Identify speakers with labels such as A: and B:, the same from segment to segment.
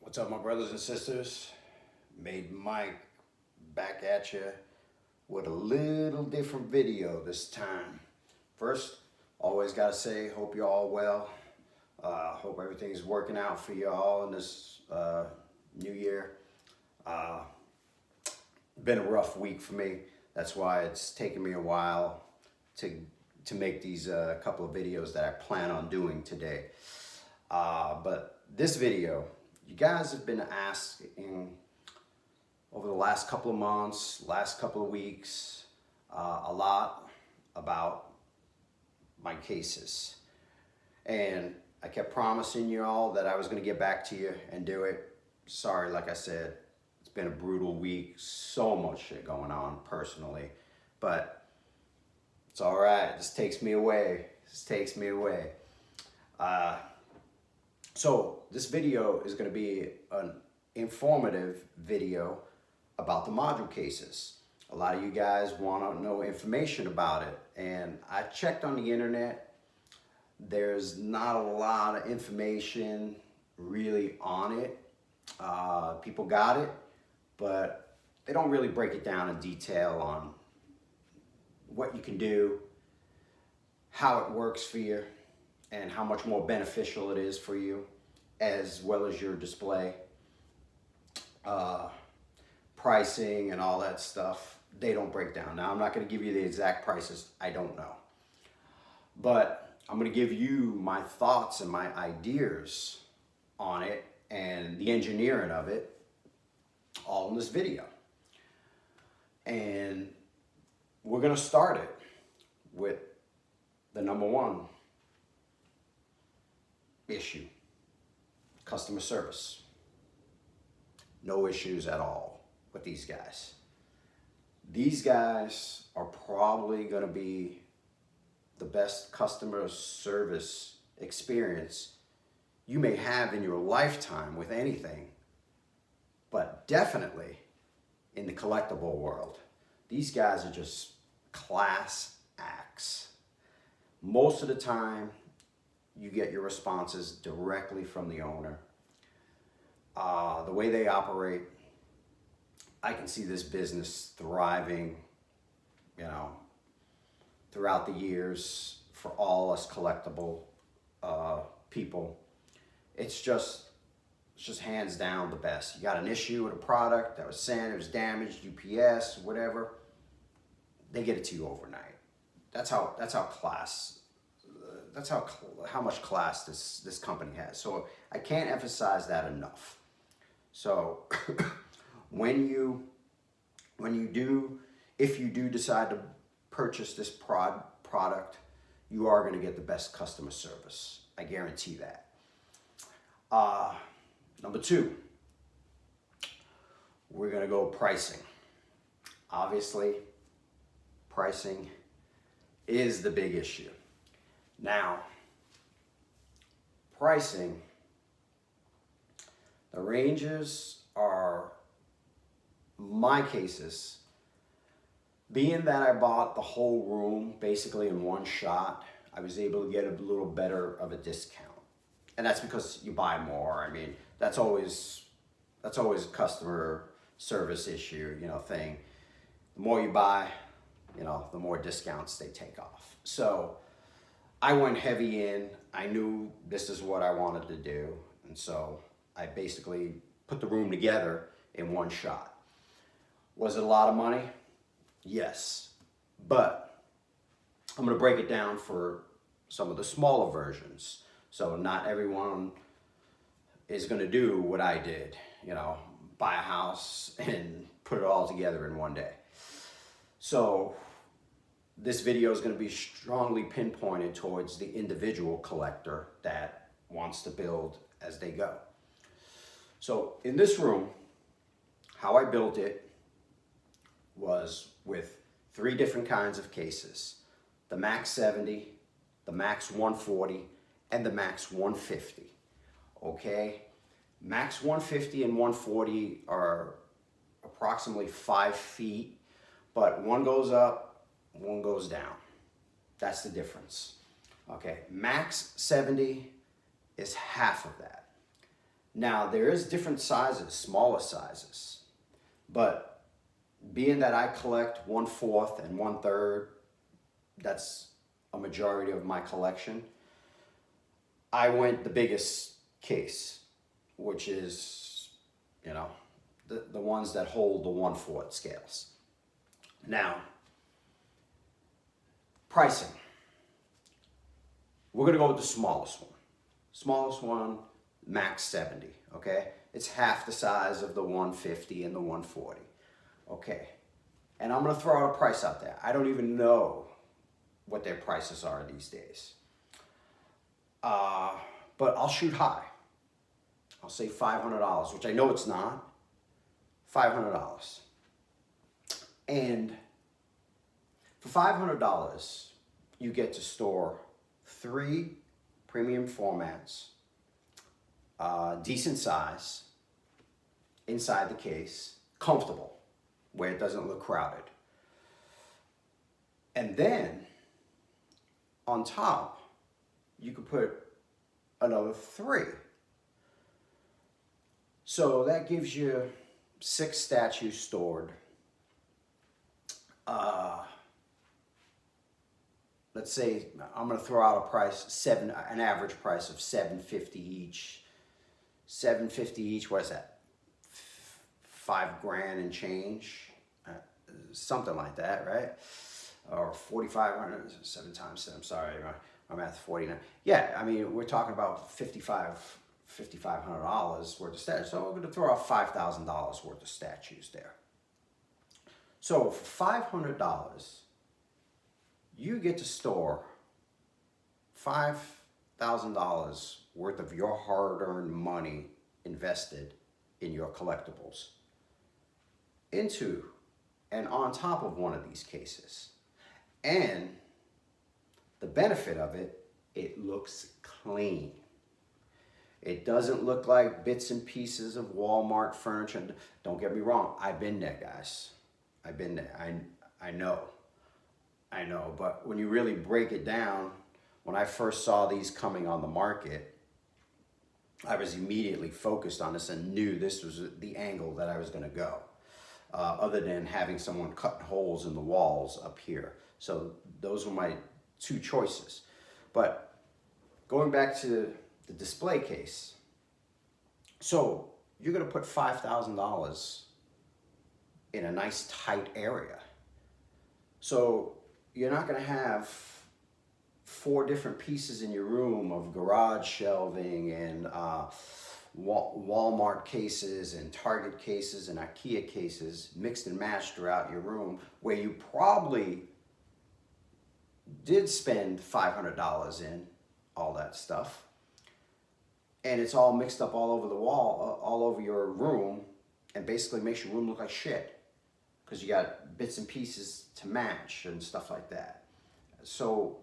A: What's up, my brothers and sisters? Made Mike back at you with a little different video this time. First, always gotta say, hope you're all well. Hope everything's working out for you all in this new year. Been a rough week for me. That's why it's taken me a while to make these couple of videos that I plan on doing today. But this video, you guys have been asking over the last couple of months, last couple of weeks, a lot about my cases. And I kept promising you all that I was going to get back to you and do it. Sorry, like I said, it's been a brutal week. So much shit going on personally. But it's all right. This takes me away. So this video is going to be an informative video about the module cases. A lot of you guys want to know information about it, and I checked on the internet. There's not a lot of information really on it. People got it, but they don't really break it down in detail on what you can do, how it works for you, and how much more beneficial it is for you, as well as your display, pricing and all that stuff. They don't break down. Now, I'm not going to give you the exact prices. I don't know. But I'm going to give you my thoughts and my ideas on it and the engineering of it all in this video. And we're going to start it with the number one issue: customer service. No issues at all with these guys. These guys are probably going to be the best customer service experience you may have in your lifetime with anything, but definitely in the collectible world. These guys are just class acts. Most of the time, you get your responses directly from the owner. The way they operate, I can see this business thriving, throughout the years for all us collectible people. It's just hands down the best. You got an issue with a product that was sent, it was damaged, UPS, whatever, they get it to you overnight. That's how much class this company has. So I can't emphasize that enough. So if you do decide to purchase this product, you are going to get the best customer service. I guarantee that. Number two, we're going to go pricing. Obviously, pricing is the big issue. Now, pricing, the ranges are, my cases, being that I bought the whole room basically in one shot, I was able to get a little better of a discount. And that's because you buy more. I mean, that's always a customer service issue, thing. The more you buy, the more discounts they take off. So I went heavy in. I knew this is what I wanted to do. And so I basically put the room together in one shot. Was it a lot of money? Yes. But I'm going to break it down for some of the smaller versions. So not everyone is going to do what I did, buy a house and put it all together in one day. So this video is going to be strongly pinpointed towards the individual collector that wants to build as they go. So in this room, how I built it was with 3 different kinds of cases: the Max 70, the Max 140, and the Max 150. Okay? Max 150 and 140 are approximately 5 feet, but one goes up, one goes down. That's the difference. Okay, Max 70 is half of that. Now, there is different sizes, smaller sizes, but being that I collect 1/4 and 1/3, that's a majority of my collection, I went the biggest case, which is, you know, the ones that hold the 1/4 scales. Now, pricing. We're gonna go with the smallest one. Smallest one, max 70, okay? It's half the size of the 150 and the 140, okay? And I'm gonna throw out a price out there. I don't even know what their prices are these days. But I'll shoot high. I'll say $500, which I know it's not. $500. And for $500, you get to store 3 premium formats, decent size, inside the case, comfortable, where it doesn't look crowded. And then, on top, you could put another 3. So that gives you 6 statues stored. Let's say I'm going to throw out a price, an average price of $750 each. $750 each. What is that? $5,000 and change, something like that, right? Or 4,500. 7 times 7. Sorry, my math 49. Yeah, I mean we're talking about $5,500 worth of statues. So we're going to throw out $5,000 worth of statues there. So for $500, you get to store $5,000 worth of your hard-earned money invested in your collectibles into and on top of one of these cases. And the benefit of it, it looks clean. It doesn't look like bits and pieces of Walmart furniture. Don't get me wrong, I've been there, guys. I've been there. I know, but when you really break it down, when I first saw these coming on the market, I was immediately focused on this and knew this was the angle that I was going to go, other than having someone cut holes in the walls up here. So those were my 2 choices. But going back to the display case, so you're going to put $5,000 in a nice tight area. So you're not going to have 4 different pieces in your room of garage shelving and Walmart cases and Target cases and IKEA cases mixed and matched throughout your room, where you probably did spend $500 in all that stuff, and it's all mixed up all over the wall, all over your room, and basically makes your room look like shit because you got bits and pieces to match and stuff like that. So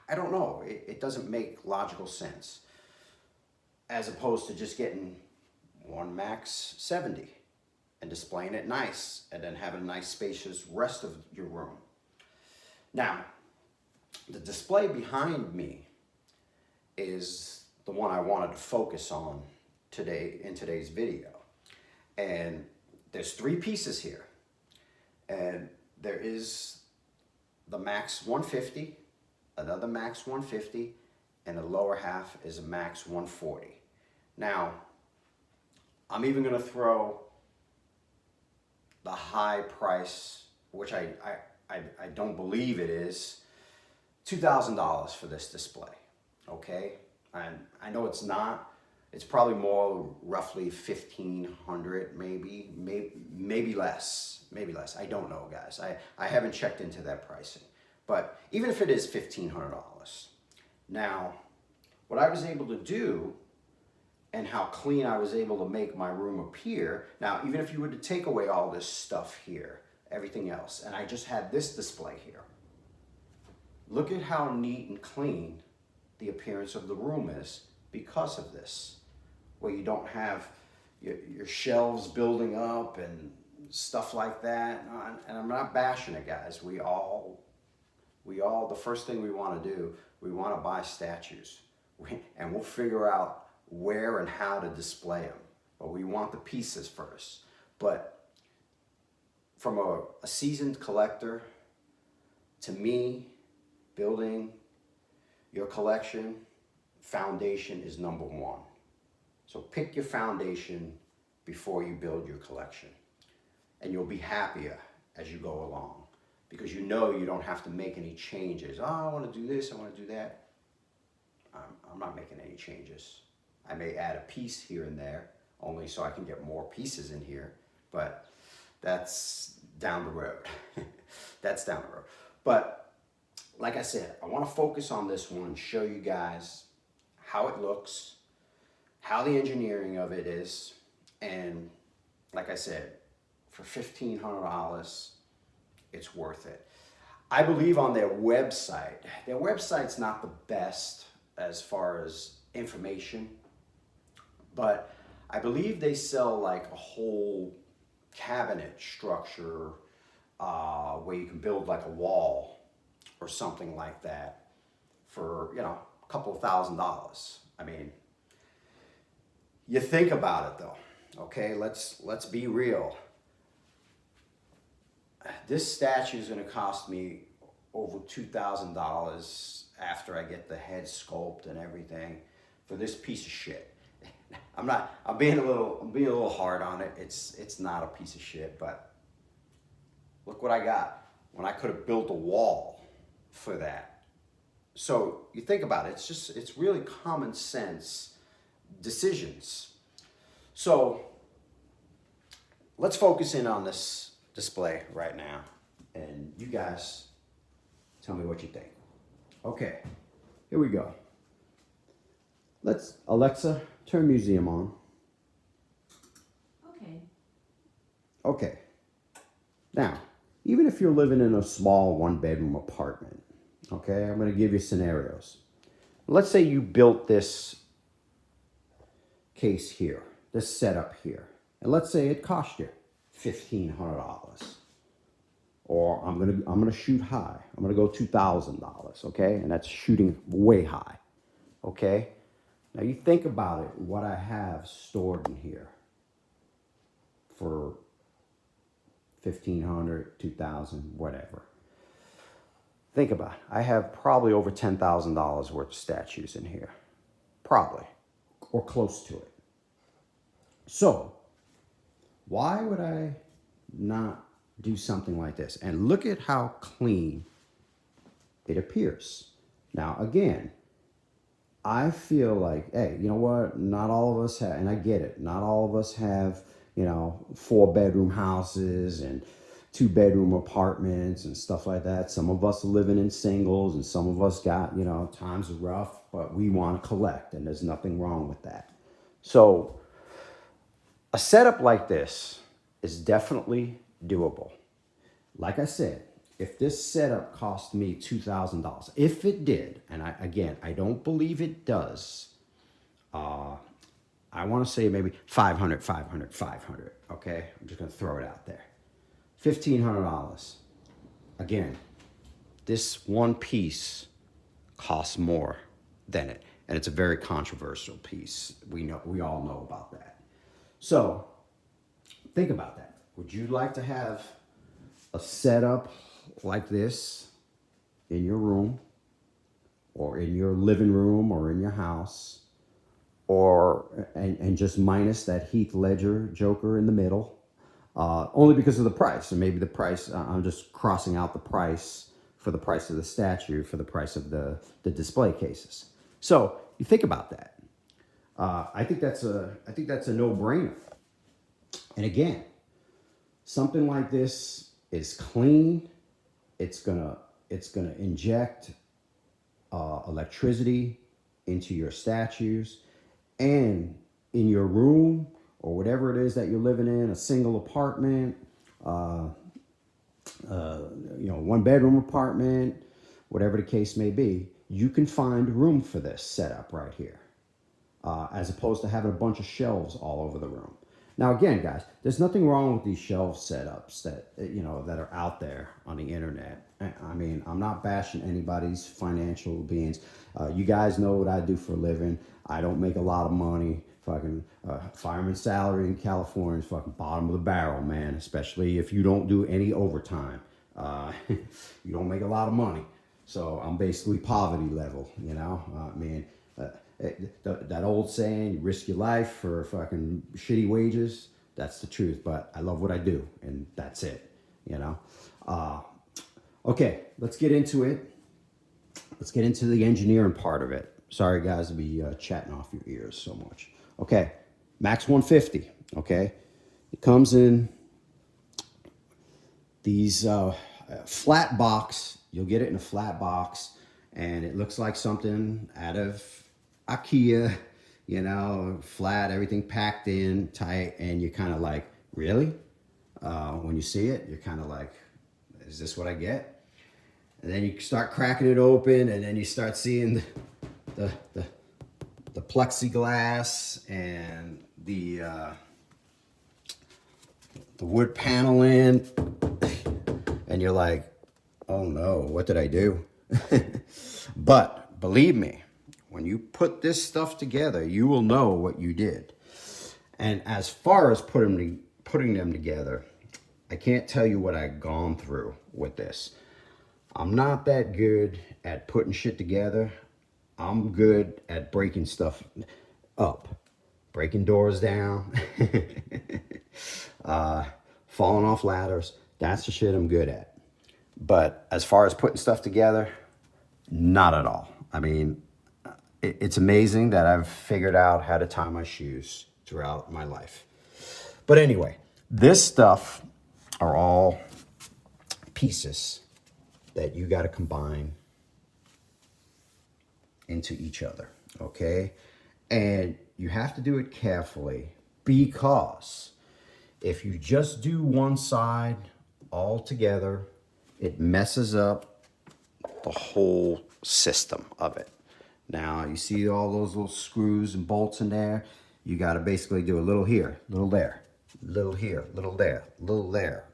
A: I don't know, it doesn't make logical sense, as opposed to just getting one max 70 and displaying it nice and then having a nice spacious rest of your room. Now, the display behind me is the one I wanted to focus on today in today's video. And there's 3 pieces here. And there is the max 150, another max 150, and the lower half is a max 140. Now, I'm even going to throw the high price, which I don't believe it is, $2,000 for this display, okay? And I know it's not. It's probably more roughly $1,500, maybe less, I don't know, guys. I haven't checked into that pricing. But even if it is $1,500, now, what I was able to do and how clean I was able to make my room appear, now, even if you were to take away all this stuff here, everything else, and I just had this display here, look at how neat and clean the appearance of the room is because of this, where you don't have your shelves building up and stuff like that. And I'm not bashing it, guys. We all, the first thing we want to do, we want to buy statues. And we'll figure out where and how to display them. But we want the pieces first. But from a seasoned collector, to me, building your collection, foundation is number one. So pick your foundation before you build your collection. And you'll be happier as you go along, because you know you don't have to make any changes. Oh, I want to do this, I want to do that. I'm not making any changes. I may add a piece here and there, only so I can get more pieces in here, but that's down the road. That's down the road. But like I said, I want to focus on this one, show you guys how it looks, how the engineering of it is, and like I said, for $1,500, it's worth it. I believe on their website's not the best as far as information, but I believe they sell like a whole cabinet structure where you can build like a wall or something like that for, you know, a couple of $1,000s. I mean, you think about it though, okay? Let's be real. This statue is going to cost me over $2,000 after I get the head sculpt and everything for this piece of shit. I'm being a little hard on it. It's not a piece of shit, but look what I got when I could have built a wall for that. So you think about it, it's really common sense decisions. So let's focus in on this display right now, and you guys tell me what you think. Okay, here we go. Let's, Alexa, turn museum on.
B: Okay.
A: Okay. Now, even if you're living in a small one-bedroom apartment, okay, I'm going to give you scenarios. Let's say you built this case here, this setup here, and let's say it cost you $1,500. Or I'm gonna shoot high. I'm gonna go $2,000, okay? And that's shooting way high, okay? Now you think about it, what I have stored in here for $1,500, $2,000, whatever. Think about it. I have probably over $10,000 worth of statues in here. Probably, or close to it. So, why would I not do something like this? And look at how clean it appears. Now, again, I feel like, hey, you know what? Not all of us have, and I get it, not all of us have, you know, 4-bedroom houses and 2-bedroom apartments and stuff like that. Some of us are living in singles, and some of us got, you know, times are rough, but we want to collect, and there's nothing wrong with that. So, a setup like this is definitely doable. Like I said, if this setup cost me $2,000, if it did, and I don't believe it does, I want to say maybe 500, okay? I'm just going to throw it out there. $1,500. Again, this one piece costs more than it, and it's a very controversial piece. We all know about that. So, think about that. Would you like to have a setup like this in your room, or in your living room, or in your house, and just minus that Heath Ledger Joker in the middle, only because of the price? And maybe the price, I'm just crossing out the price for the price of the statue, for the price of the display cases. So you think about that. I think that's a no-brainer. And again, something like this is clean. It's gonna inject electricity into your statues, and in your room, or whatever it is that you're living in, a single apartment, 1-bedroom apartment, whatever the case may be, you can find room for this setup right here, as opposed to having a bunch of shelves all over the room. Now, again, guys, there's nothing wrong with these shelf setups that are out there on the internet.
B: I mean, I'm not bashing anybody's financial beings. You guys know what I do for a living. I don't make a lot of money. Fucking fireman's salary in California is fucking bottom of the barrel, man. Especially if you don't do any overtime. You don't make a lot of money. So I'm basically poverty level, you know. I mean, that old saying, you risk your life for fucking shitty wages. That's the truth. But I love what I do, and that's it, you know. Okay, let's get into it. Let's get into the engineering part of it. Sorry, guys, to be chatting off your ears so much. Okay, Max 150. Okay, it comes in these flat box. You'll get it in a flat box, and it looks like something out of IKEA. You know, flat, everything packed in tight, and you're kind of like, really? When you see it, you're kind of like, is this what I get? And then you start cracking it open, and then you start seeing the plexiglass and the wood paneling, and you're like, oh no, what did I do? But believe me, when you put this stuff together, you will know what you did. And as far as putting them together, I can't tell you what I've gone through with this. I'm not that good at putting shit together. I'm good at breaking stuff up, breaking doors down, falling off ladders. That's the shit I'm good at. But as far as putting stuff together, not at all. I mean, it's amazing that I've figured out how to tie my shoes throughout my life. But anyway, this stuff are all pieces that you got to combine into each other, okay? And you have to do it carefully, because if you just do one side all together, it messes up the whole system of it. Now, you see all those little screws and bolts in there? You got to basically do a little here, little there, little here, little there, little there,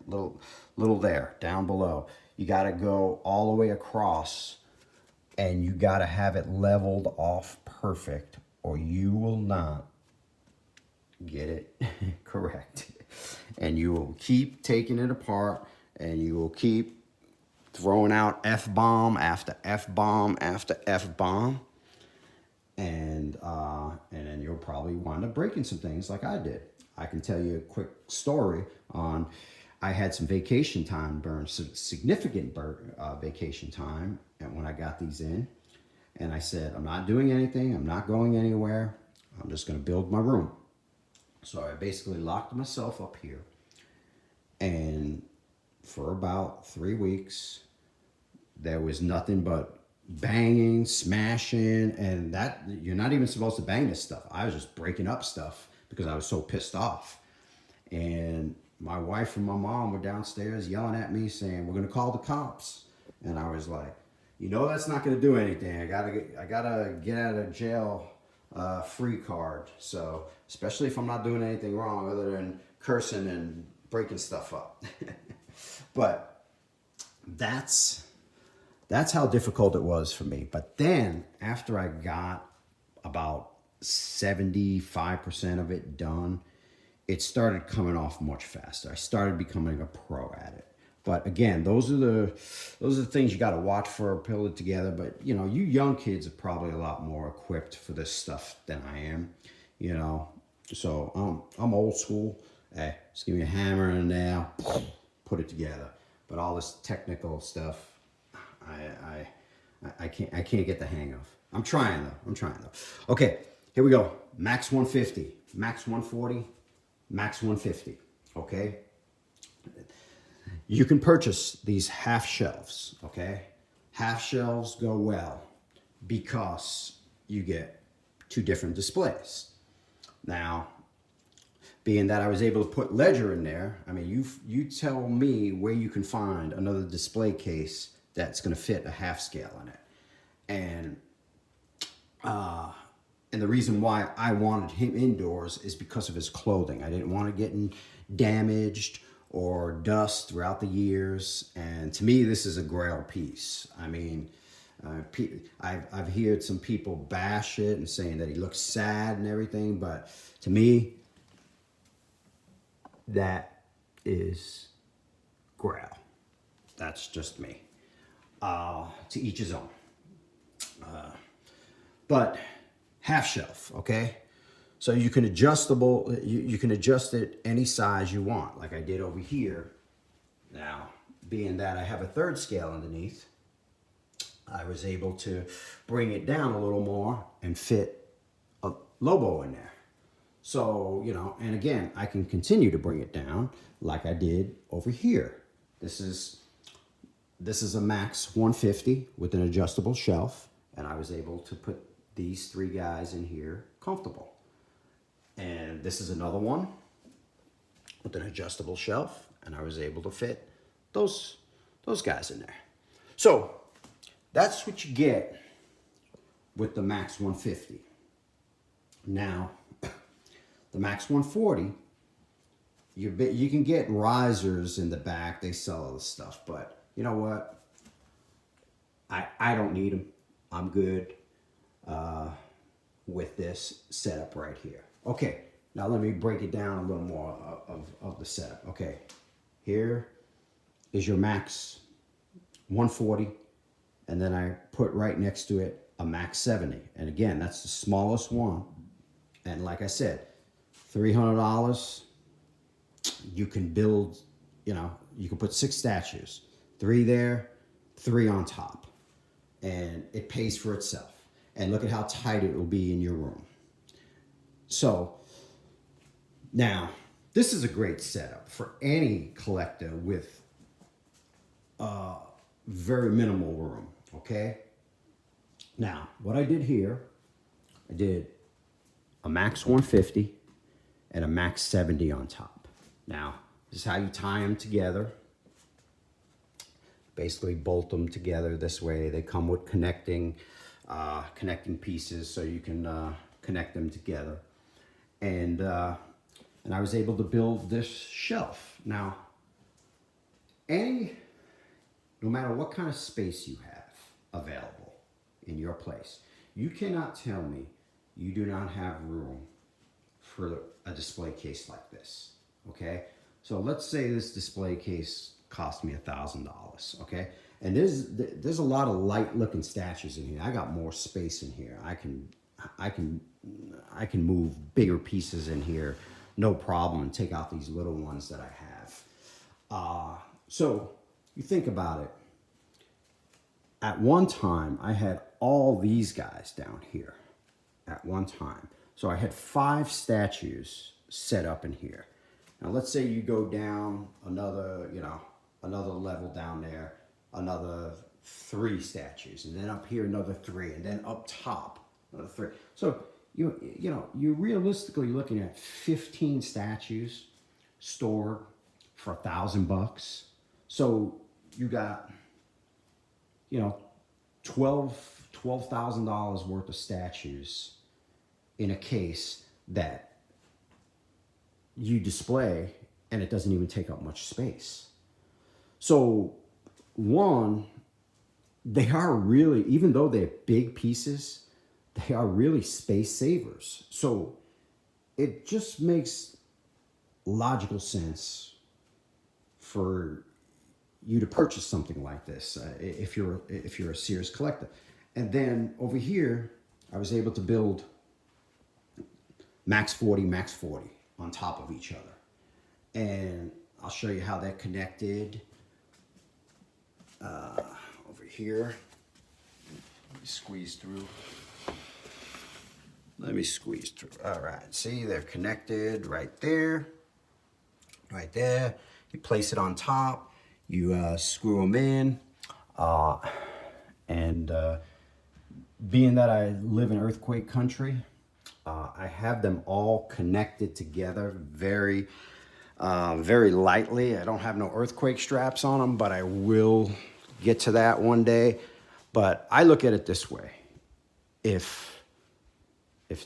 B: little there, down below. You got to go all the way across, and you got to have it leveled off perfect, or you will not get it correct. And you will keep taking it apart, and you will keep throwing out F-bomb after F-bomb after F-bomb. And then you'll probably wind up breaking some things like I did. I can tell you a quick story on, I had some vacation time burn, significant vacation time, and when I got these in, and I said, I'm not doing anything, I'm not going anywhere, I'm just going to build my room. So I basically locked myself up here, and for about 3 weeks, there was nothing but banging, smashing, and that, you're not even supposed to bang this stuff. I was just breaking up stuff because I was so pissed off. And my wife and my mom were downstairs yelling at me saying, we're going to call the cops. And I was like, you know, that's not going to do anything. I gotta get out of jail free card. So, especially if I'm not doing anything wrong other than cursing and breaking stuff up. But that's how difficult it was for me. But then after I got about 75% of it done, it started coming off much faster. I started becoming a pro at it. But again, those are the things you got to watch for, pull it together. But you know, you young kids are probably a lot more equipped for this stuff than I am. You know, so I'm old school. Hey, just give me a hammer and a nail, put it together. But all this technical stuff, I can't get the hang of. I'm trying though. Okay, here we go. Max 150, Max 140, Max 150. Okay. You can purchase these half shelves, okay? Half shelves go well because you get 2 different displays. Now, being that I was able to put ledger in there, I mean, you tell me where you can find another display case that's going to fit a half scale in it. And the reason why I wanted him indoors is because of his clothing. I didn't want it getting damaged or dust throughout the years. And to me, this is a grail piece. I mean, I've heard some people bash it and saying that he looks sad and everything, but to me, that is grail. That's just me. To each his own. But half shelf, okay? So you can you can adjust it any size you want, like I did over here. Now, being that I have a third scale underneath, I was able to bring it down a little more and fit a Lobo in there. So, you know, and again, I can continue to bring it down like I did over here. This is a Max 150 with an adjustable shelf, and I was able to put these three guys in here comfortable. And this is another one with an adjustable shelf, and I was able to fit those guys in there. So that's what you get with the Max 150. Now, the Max 140, you can get risers in the back. They sell all this stuff, but you know what? I don't need them. I'm good with this setup right here. Okay, now let me break it down a little more of the setup. Okay, here is your Max 140, and then I put right next to it a Max 70. And again, that's the smallest one. And like I said, $300, you can build, you know, you can put 6 statues, 3 there, 3 on top, and it pays for itself. And look at how tight it will be in your room. So now this is a great setup for any collector with very minimal room. Okay. Now what I did here, I did a Max 150 and a Max 70 on top. Now this is how you tie them together. Basically bolt them together this way. They come with connecting pieces, so you can connect them together. And I was able to build this shelf. Now, no matter what kind of space you have available in your place, you cannot tell me you do not have room for a display case like this. Okay, so let's say this display case cost me $1,000. Okay, and there's a lot of light looking statues in here. I got more space in here. I can move bigger pieces in here, no problem, and take out these little ones that I have. So you think about it. At one time, I had all these guys down here. At one time, so I had 5 statues set up in here. Now let's say you go down another level down there, another 3 statues, and then up here another 3, and then up top another 3. So you're realistically looking at 15 statues stored for $1,000. So you got $12,000 worth of statues in a case that you display, and it doesn't even take up much space. So one, they are really, even though they're big pieces, they are really space savers. So it just makes logical sense for you to purchase something like this if you're a serious collector. And then over here, I was able to build Max 40 on top of each other. And I'll show you how they're connected over here. Let me squeeze through. All right, see, they're connected right there. Right there. You place it on top. You screw them in. Being that I live in earthquake country, I have them all connected together very lightly. I don't have no earthquake straps on them, but I will get to that one day. But I look at it this way. If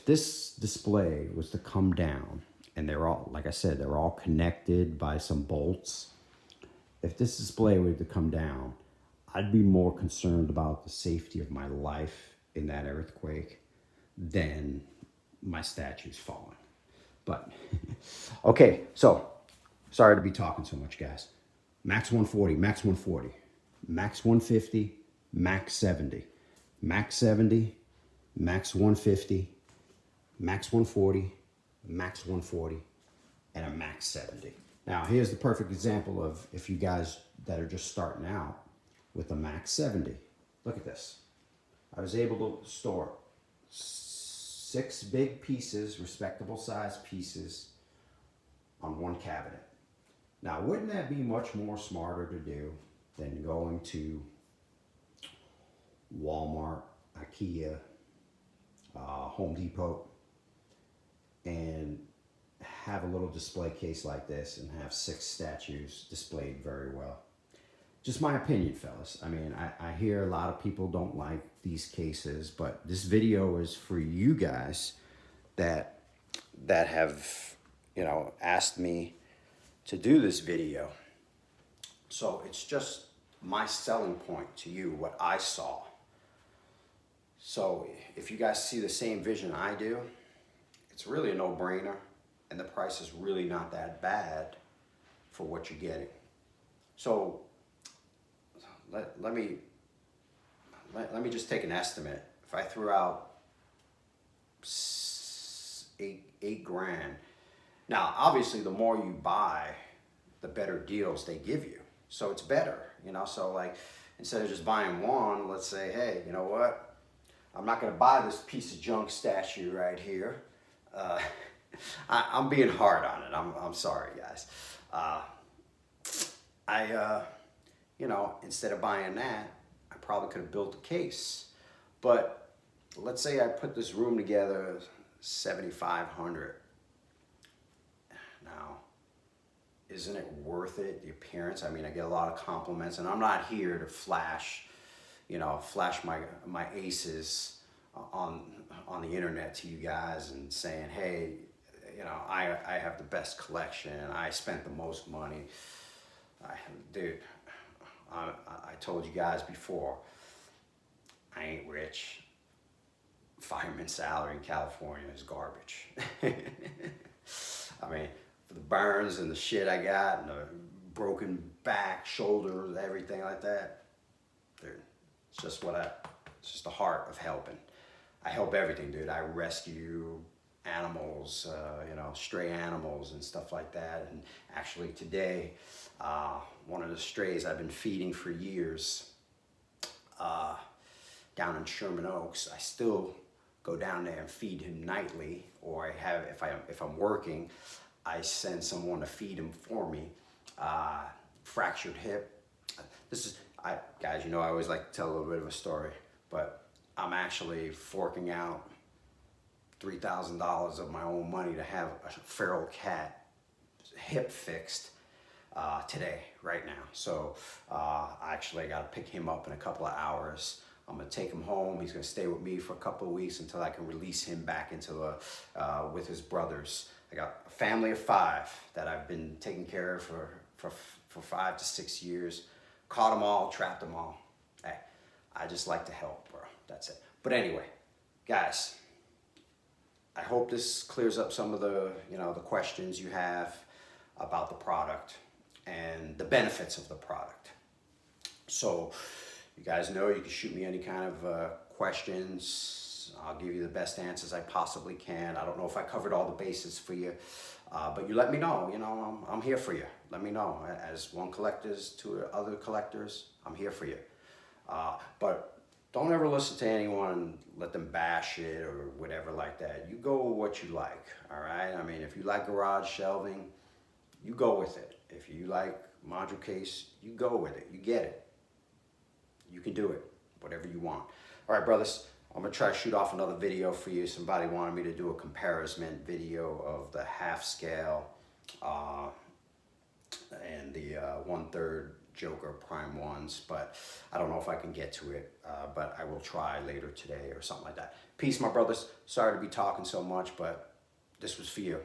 B: this display was to come down and they're all, like I said, they're all connected by some bolts. If this display were to come down, I'd be more concerned about the safety of my life in that earthquake than my statues falling. But, okay, so, sorry to be talking so much, guys. Max 140, max 140, max 150, max 70, max 70, max 150, max 140, max 140, and a max 70. Now, here's the perfect example of if you guys that are just starting out with a max 70. Look at this. I was able to store 6 big pieces, respectable size pieces, on one cabinet. Now, wouldn't that be much more smarter to do than going to Walmart, IKEA, Home Depot, and have a little display case like this and have 6 statues displayed very well? Just my opinion, fellas. I mean, I hear a lot of people don't like these cases, but this video is for you guys that have, you know, asked me to do this video. So it's just my selling point to you, what I saw. So if you guys see the same vision I do, it's really a no-brainer, and the price is really not that bad for what you're getting. So let me just take an estimate. If I threw out eight grand, now obviously the more you buy, the better deals they give you. So it's better, you know. So like instead of just buying one, let's say, hey, you know what? I'm not gonna buy this piece of junk statue right here. I'm being hard on it. I'm sorry, guys. You know, instead of buying that, I probably could have built a case. But let's say I put this room together, $7,500. Now, isn't it worth it? The appearance. I mean, I get a lot of compliments, and I'm not here to flash, you know, flash my aces on the internet to you guys and saying, hey, you know, I have the best collection. I spent the most money. Dude, I told you guys before, I ain't rich. Fireman's salary in California is garbage. I mean, for the burns and the shit I got and the broken back, shoulders, everything like that, dude, it's just it's just the heart of helping. I help everything, dude. I rescue animals, you know, stray animals and stuff like that. And actually today, one of the strays I've been feeding for years, down in Sherman Oaks, I still go down there and feed him nightly, or I have, if I'm working, I send someone to feed him for me. Fractured hip. Guys, you know, I always like to tell a little bit of a story, but I'm actually forking out $3,000 of my own money to have a feral cat hip fixed today, right now. So I got to pick him up in a couple of hours. I'm gonna take him home. He's gonna stay with me for a couple of weeks until I can release him back into with his brothers. I got a family of 5 that I've been taking care of for 5 to 6 years. Caught them all, trapped them all. Hey, I just like to help, bro. That's it. But anyway, guys, I hope this clears up some of the, you know, the questions you have about the product and the benefits of the product. So you guys know you can shoot me any kind of questions. I'll give you the best answers I possibly can. I don't know if I covered all the bases for you, but you let me know. You know, I'm here for you. Let me know. As one collectors to other collectors, I'm here for you. But don't ever listen to anyone and let them bash it or whatever like that. You go with what you like, all right? I mean, if you like garage shelving, you go with it. If you like Moducase, you go with it. You get it. You can do it, whatever you want. All right, brothers, I'm gonna try to shoot off another video for you. Somebody wanted me to do a comparison video of the half scale and the 1/3 Joker Prime ones, but I don't know if I can get to it, but I will try later today or something like that. Peace, my brothers. Sorry to be talking so much, but this was for you.